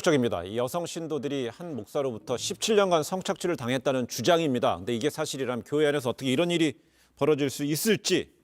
충격적입니다. 이 여성 신도들이 한 목사로부터 17년간 성착취를 당했다는 주장입니다. 근데 이게 사실이라면 교회 안에서 어떻게 이런 일이 벌어질 수 있을지.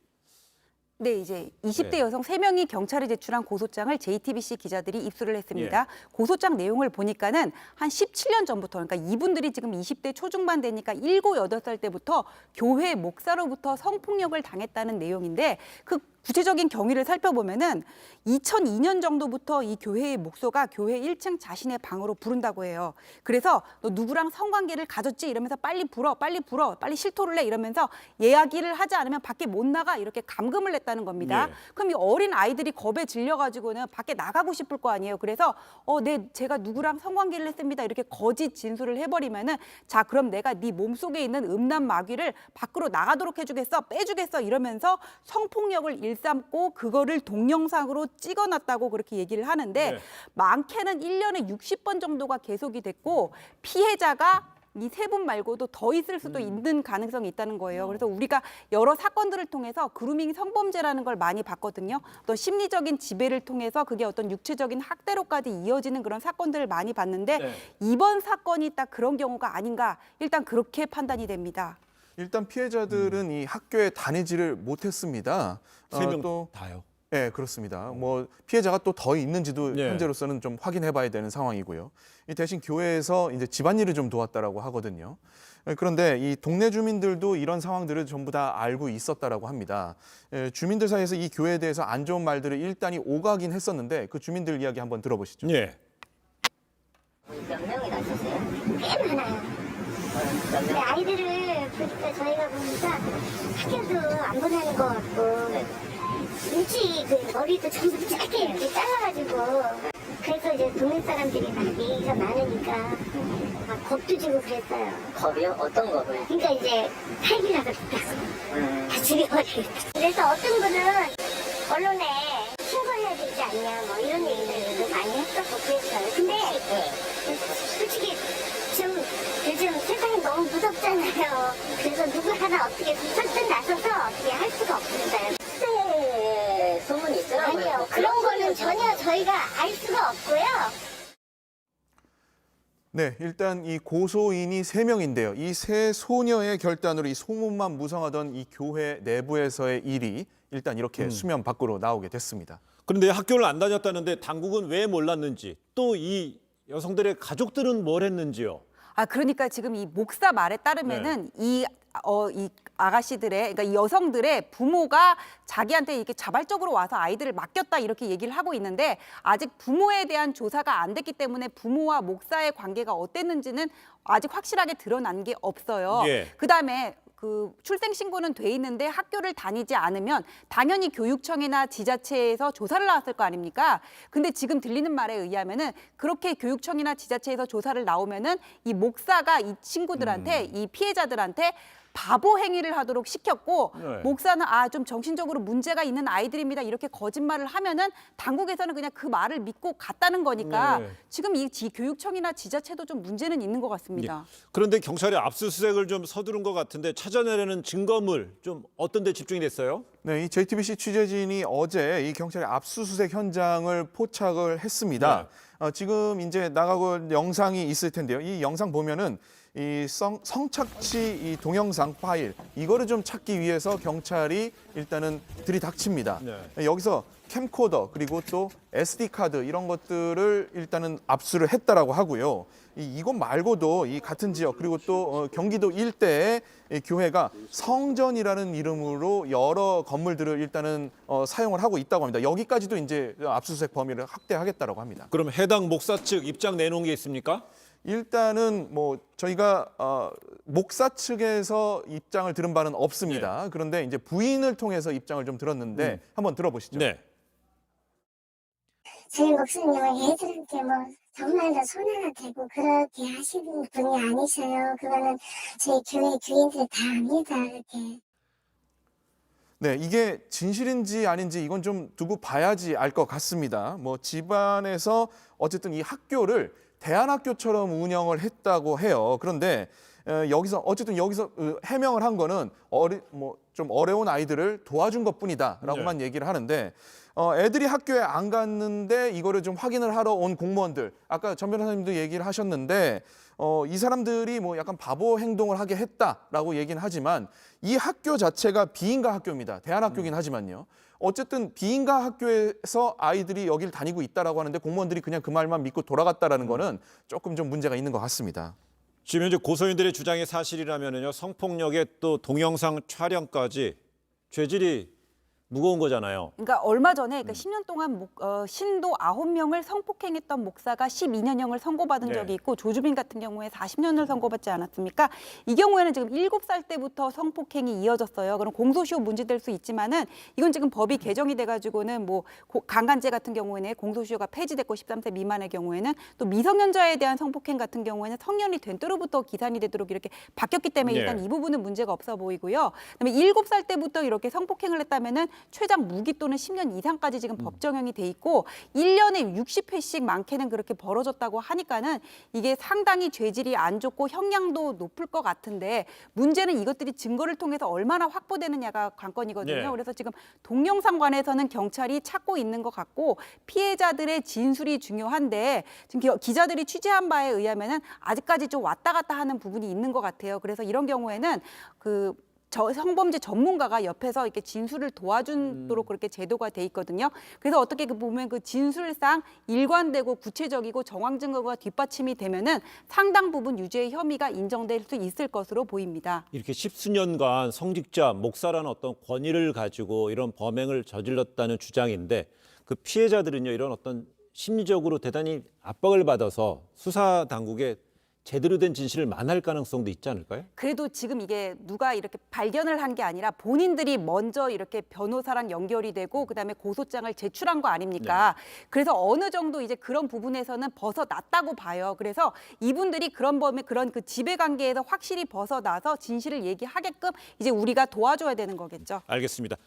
네, 이제 20대 여성 3명이 경찰에 제출한 고소장을 JTBC 기자들이 입수를 했습니다. 고소장 내용을 보니까는 한 17년 전부터, 그러니까 이분들이 지금 20대 초중반 되니까 7, 8살 때부터 교회 목사로부터 성폭력을 당했다는 내용인데 그 구체적인 경위를 살펴보면은 2002년 정도부터 이 교회의 목소가 교회 1층 자신의 방으로 부른다고 해요. 그래서 너 누구랑 성관계를 가졌지? 이러면서 빨리 불어, 빨리 실토를 해 이러면서 이야기를 하지 않으면 밖에 못 나가 이렇게 감금을 했다는 겁니다. 그럼 이 어린 아이들이 겁에 질려가지고는 밖에 나가고 싶을 거 아니에요. 그래서 제가 누구랑 성관계를 했습니다. 이렇게 거짓 진술을 해버리면은 자 그럼 내가 네 몸속에 있는 음란 마귀를 밖으로 나가도록 해주겠어, 빼주겠어 이러면서 성폭력을 일삼고 그거를 동영상으로 찍어놨다고 그렇게 얘기를 하는데 많게는 1년에 60번 정도가 계속이 됐고 피해자가 이 3분 말고도 더 있을 수도 있는 가능성이 있다는 거예요. 그래서 우리가 여러 사건들을 통해서 그루밍 성범죄라는 걸 많이 봤거든요. 또 심리적인 지배를 통해서 그게 어떤 육체적인 학대로까지 이어지는 그런 사건들을 많이 봤는데 이번 사건이 딱 그런 경우가 아닌가 일단 그렇게 판단이 됩니다. 일단 피해자들은 이 학교에 다니지를 못했습니다. 3명 또 다요? 네, 그렇습니다. 뭐 피해자가 또 더 있는지도 현재로서는 좀 확인해봐야 되는 상황이고요. 대신 교회에서 이제 집안일을 좀 도왔다라고 하거든요. 그런데 이 동네 주민들도 이런 상황들을 전부 다 알고 있었다라고 합니다. 주민들 사이에서 이 교회에 대해서 안 좋은 말들을 일단이 오가긴 했었는데 그 주민들 이야기 한번 들어보시죠. 몇 명이나 있으세요? 꽤 많아요. 근데 아이들을 보니까 저희가 보니까 학교도 안 보내는 것 같고 일찍 그 머리도 전부 짧게 이렇게 잘라가지고 그래서 이제 동네 사람들이 막 얘기가 많으니까 막 겁도 주고 그랬어요. 겁이요? 어떤 겁을? 그러니까 이제 살기라도 좋다고 다 죽여버리겠다. 그래서 어떤 분은 언론에 신고해야 되지 않냐 뭐 이런 얘기들도 많이 했었고 그랬어요. 근데 솔직히 지금 요즘 세상이 너무 무섭잖아요. 그래서 누구 하나 어떻게 설득 나서서 어떻게 할 수가 없습니다. 네, 소문이 있더라고요. 아니요. 그런 거는 전혀 저희가 알 수가 없고요. 네, 일단 이 고소인이 3명인데요. 이 3소녀의 결단으로 이 소문만 무성하던 이 교회 내부에서의 일이 일단 이렇게 수면 밖으로 나오게 됐습니다. 그런데 학교를 안 다녔다는데 당국은 왜 몰랐는지, 또 이 여성들의 가족들은 뭘 했는지요? 그러니까 지금 이 목사 말에 따르면은 이 아가씨들의, 그러니까 이 여성들의 부모가 자기한테 이렇게 자발적으로 와서 아이들을 맡겼다 이렇게 얘기를 하고 있는데 아직 부모에 대한 조사가 안 됐기 때문에 부모와 목사의 관계가 어땠는지는 아직 확실하게 드러난 게 없어요. 그다음에 그 출생신고는 돼 있는데 학교를 다니지 않으면 당연히 교육청이나 지자체에서 조사를 나왔을 거 아닙니까? 근데 지금 들리는 말에 의하면은 그렇게 교육청이나 지자체에서 조사를 나오면은 이 목사가 이 친구들한테 이 피해자들한테 바보 행위를 하도록 시켰고 목사는 좀 정신적으로 문제가 있는 아이들입니다. 이렇게 거짓말을 하면은 당국에서는 그냥 그 말을 믿고 갔다는 거니까 지금 이 교육청이나 지자체도 좀 문제는 있는 것 같습니다. 그런데 경찰이 압수수색을 좀 서두른 것 같은데 찾아내려는 증거물 좀 어떤 데 집중이 됐어요? 네, 이 JTBC 취재진이 어제 이 경찰의 압수수색 현장을 포착을 했습니다. 지금 이제 나가고 영상이 있을 텐데요. 이 영상 보면은 이 성착취 이 동영상 파일 이거를 좀 찾기 위해서 경찰이 일단은 들이닥칩니다. 여기서 캠코더 그리고 또 SD 카드 이런 것들을 일단은 압수를 했다라고 하고요. 이것 말고도 이 같은 지역 그리고 또 경기도 일대에 교회가 성전이라는 이름으로 여러 건물들을 일단은 사용을 하고 있다고 합니다. 여기까지도 이제 압수수색 범위를 확대하겠다라고 합니다. 그럼 해당 목사 측 입장 내놓은 게 있습니까? 일단은 뭐 저희가 목사 측에서 입장을 들은 바는 없습니다. 그런데 이제 부인을 통해서 입장을 좀 들었는데 한번 들어보시죠. 저희 목사님은 애들한테 뭐 정말로 손하나 대고 그렇게 하시는 분이 아니셔요. 그거는 저희 교회 교인들 다 압니다. 그렇게. 네, 이게 진실인지 아닌지 이건 좀 두고 봐야지 알 것 같습니다. 뭐 집안에서 어쨌든 이 학교를 대안학교처럼 운영을 했다고 해요. 그런데 여기서 어쨌든 여기서 해명을 한 거는 좀 어려운 아이들을 도와준 것뿐이다라고만 얘기를 하는데 애들이 학교에 안 갔는데 이거를 좀 확인을 하러 온 공무원들 아까 전 변호사님도 얘기를 하셨는데 이 사람들이 뭐 약간 바보 행동을 하게 했다라고 얘기는 하지만 이 학교 자체가 비인가 학교입니다. 대안학교긴 하지만요. 어쨌든 비인가 학교에서 아이들이 여길 다니고 있다라고 하는데 공무원들이 그냥 그 말만 믿고 돌아갔다라는 거는 조금 좀 문제가 있는 것 같습니다. 지금 현재 고소인들의 주장이 사실이라면요, 성폭력의 또 동영상 촬영까지 죄질이 무거운 거잖아요. 그러니까 얼마 전에 10년 동안 신도 9명을 성폭행했던 목사가 12년형을 선고받은 네. 적이 있고 조주빈 같은 경우에 40년을 선고받지 않았습니까? 이 경우에는 지금 7살 때부터 성폭행이 이어졌어요. 그럼 공소시효 문제될 수 있지만은 이건 지금 법이 개정이 돼가지고는 뭐 강간죄 같은 경우에는 공소시효가 폐지됐고 13세 미만의 경우에는 또 미성년자에 대한 성폭행 같은 경우에는 성년이 된 때로부터 기산이 되도록 이렇게 바뀌었기 때문에 일단 이 부분은 문제가 없어 보이고요. 그다음에 7살 때부터 이렇게 성폭행을 했다면은 최장 무기 또는 10년 이상까지 지금 법정형이 돼 있고 1년에 60회씩 많게는 그렇게 벌어졌다고 하니까는 이게 상당히 죄질이 안 좋고 형량도 높을 것 같은데 문제는 이것들이 증거를 통해서 얼마나 확보되느냐가 관건이거든요. 네. 그래서 지금 동영상 관해서는 경찰이 찾고 있는 것 같고 피해자들의 진술이 중요한데 지금 기자들이 취재한 바에 의하면은 아직까지 좀 왔다 갔다 하는 부분이 있는 것 같아요. 그래서 이런 경우에는 성범죄 전문가가 옆에서 이렇게 진술을 도와주도록 그렇게 제도가 돼 있거든요. 그래서 어떻게 보면 그 진술상 일관되고 구체적이고 정황 증거가 뒷받침이 되면은 상당 부분 유죄의 혐의가 인정될 수 있을 것으로 보입니다. 이렇게 10수년간 성직자, 목사라는 어떤 권위를 가지고 이런 범행을 저질렀다는 주장인데 그 피해자들은요, 이런 어떤 심리적으로 대단히 압박을 받아서 수사 당국에 제대로 된 진실을 만날 가능성도 있지 않을까요? 그래도 지금 이게 누가 이렇게 발견을 한 게 아니라 본인들이 먼저 이렇게 변호사랑 연결이 되고 그다음에 고소장을 제출한 거 아닙니까? 그래서 어느 정도 이제 그런 부분에서는 벗어났다고 봐요. 그래서 이분들이 그런 그 지배 관계에서 확실히 벗어나서 진실을 얘기하게끔 이제 우리가 도와줘야 되는 거겠죠. 알겠습니다.